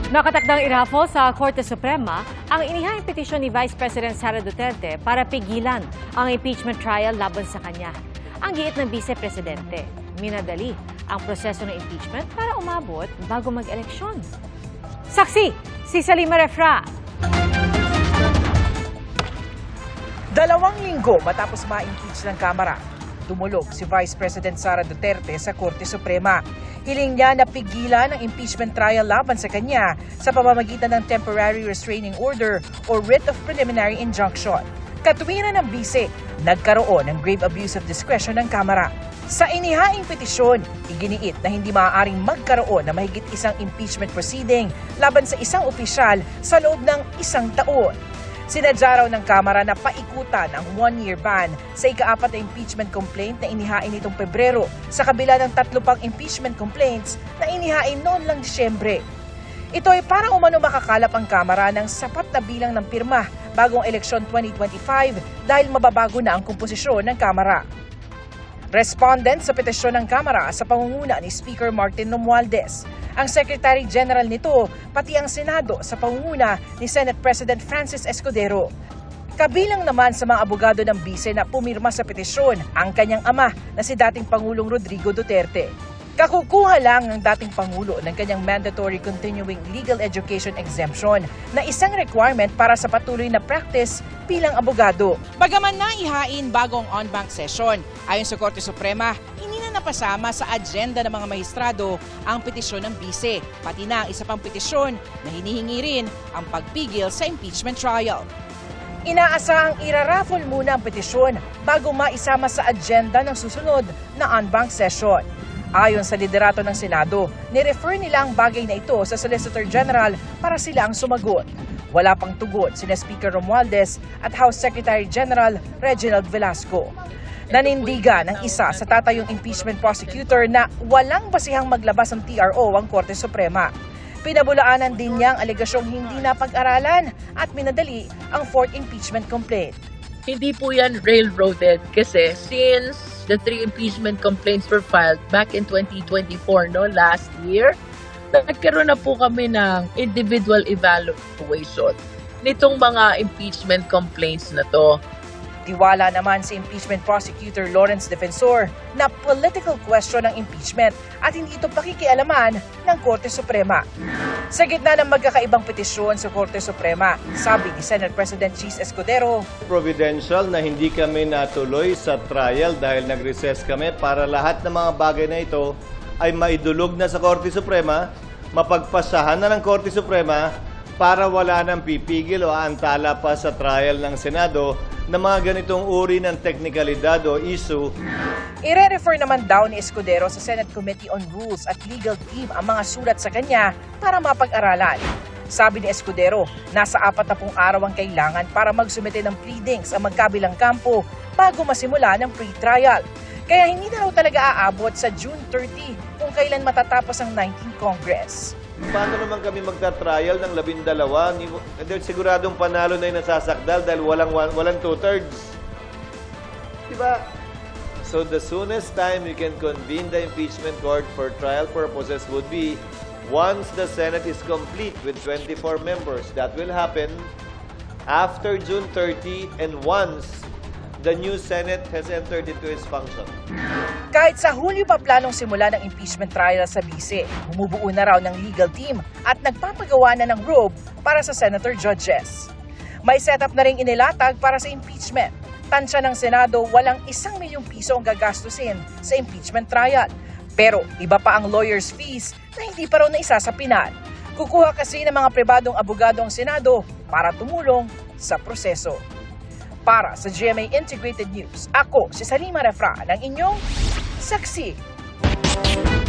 Nakatakdang irafol sa Korte Suprema ang inihaing petisyon ni Vice President Sara Duterte para pigilan ang impeachment trial laban sa kanya. Ang giit ng Vice Presidente, minadali ang proseso ng impeachment para umabot bago mag-eleksyon. Saksi, si Salima Refra. 2 linggo matapos ma-impeach ng Kamara, tumulog si Vice President Sara Duterte sa Korte Suprema. Hiling niya na pigilan ang impeachment trial laban sa kanya sa pamamagitan ng Temporary Restraining Order o Writ of Preliminary Injunction. Katuwiran ng bise, nagkaroon ng grave abuse of discretion ng Kamara. Sa inihaing petisyon, iginiit na hindi maaaring magkaroon ng mahigit isang impeachment proceeding laban sa isang opisyal sa loob ng 1 taon. Sinadya raw ng Kamara na paikutan ang 1-year ban sa ika-4 na impeachment complaint na inihain nitong Pebrero sa kabila ng 3 pang impeachment complaints na inihain noon lang Disyembre. Ito ay para umano makakalap ang Kamara ng sapat na bilang ng pirma bagong eleksyon 2025 dahil mababago na ang komposisyon ng Kamara. Respondent sa petisyon ng Kamara sa pangunguna ni Speaker Martin Romualdez. Ang Secretary General nito, pati ang Senado sa pangunguna ni Senate President Francis Escudero. Kabilang naman sa mga abogado ng bise na pumirma sa petisyon ang kanyang ama na si dating Pangulong Rodrigo Duterte. Kakukuha lang ng dating Pangulo ng kanyang mandatory continuing legal education exemption na isang requirement para sa patuloy na practice bilang abogado. Bagaman naihain bagong on-bank session, ayon sa Korte Suprema, hindi na napasama sa agenda ng mga maestrado ang petisyon ng bise, pati na ang isa pang petisyon na hinihingi rin ang pagpigil sa impeachment trial. Inaasahang iraraffle muna ang petisyon bago maisama sa agenda ng susunod na on-bank session. Ayon sa liderato ng Senado, nirefer nila ang bagay na ito sa Solicitor General para sila ang sumagot. Wala pang tugon sina Speaker Romualdez at House Secretary General Reginald Velasco. Nanindigan ng isa sa tatayong impeachment prosecutor na walang basihang maglabas ng TRO ang Korte Suprema. Pinabulaanan din niya ang alegasyong hindi napag-aralan at minadali ang 4th impeachment complaint. Hindi po yan railroaded kasi since the 3 impeachment complaints were filed back in 2024, last year, nagkaroon na po kami ng individual evaluation nitong mga impeachment complaints na to. Tiwala naman si impeachment prosecutor Lawrence Defensor na political question ang impeachment at hindi ito pakikialaman ng Korte Suprema. Sa gitna ng magkakaibang petisyon sa Korte Suprema, sabi ni Senate President Chis Escudero, providential na hindi kami natuloy sa trial dahil nag-recess kami para lahat ng mga bagay na ito ay maidulog na sa Korte Suprema, mapagpasahan na ng Korte Suprema para wala nang pipigil o aantala pa sa trial ng Senado na mga ganitong uri ng teknikalidad o issue. Ire-refer naman daw ni Escudero sa Senate Committee on Rules at Legal Team ang mga sulat sa kanya para mapag-aralan. Sabi ni Escudero, nasa 40 araw ang kailangan para magsumite ng pleadings ang magkabilang kampo bago masimula ng pre-trial. Kaya hindi na raw talaga aabot sa June 30 kung kailan matatapos ang 19th Congress. Paano naman kami magta-trial ng 12? Siguradong panalo na yung nasasakdal dahil walang 2/3. Diba? So the soonest time we can convene the impeachment court for trial purposes would be once the Senate is complete with 24 members. That will happen after June 30 and once the new Senate has entered into its function. Kahit sa Hulyo pa planong simula ng impeachment trial sa bise, bumubuo na raw ng legal team at nagpapagawa na ng robe para sa senator judges. May setup na ring inilatag para sa impeachment. Tansya ng Senado, walang 1 milyong piso ang gagastusin sa impeachment trial. Pero iba pa ang lawyers' fees na hindi pa raw naisasapinan. Kukuha kasi ng mga pribadong abogado ang Senado para tumulong sa proseso. Para sa GMA Integrated News, ako si Salima Refra ng inyong saksi.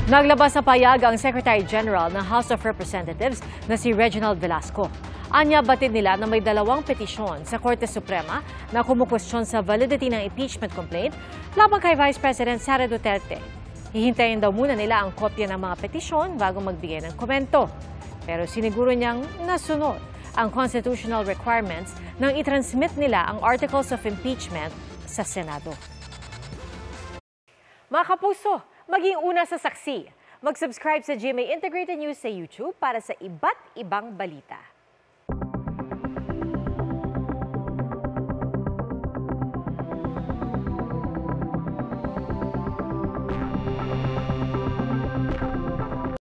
Naglabas sa payag ang Secretary General ng House of Representatives na si Reginald Velasco. Anya batid nila na may 2 petisyon sa Korte Suprema na kumukwestiyon sa validity ng impeachment complaint laban kay Vice President Sara Duterte. Hihintayin daw muna nila ang kopya ng mga petisyon bago magbigay ng komento. Pero siniguro niyang nasunod ang constitutional requirements nang i-transmit nila ang articles of impeachment sa Senado. Mga kapuso, maging una sa saksi. Mag-subscribe sa GMA Integrated News sa YouTube para sa iba't ibang balita.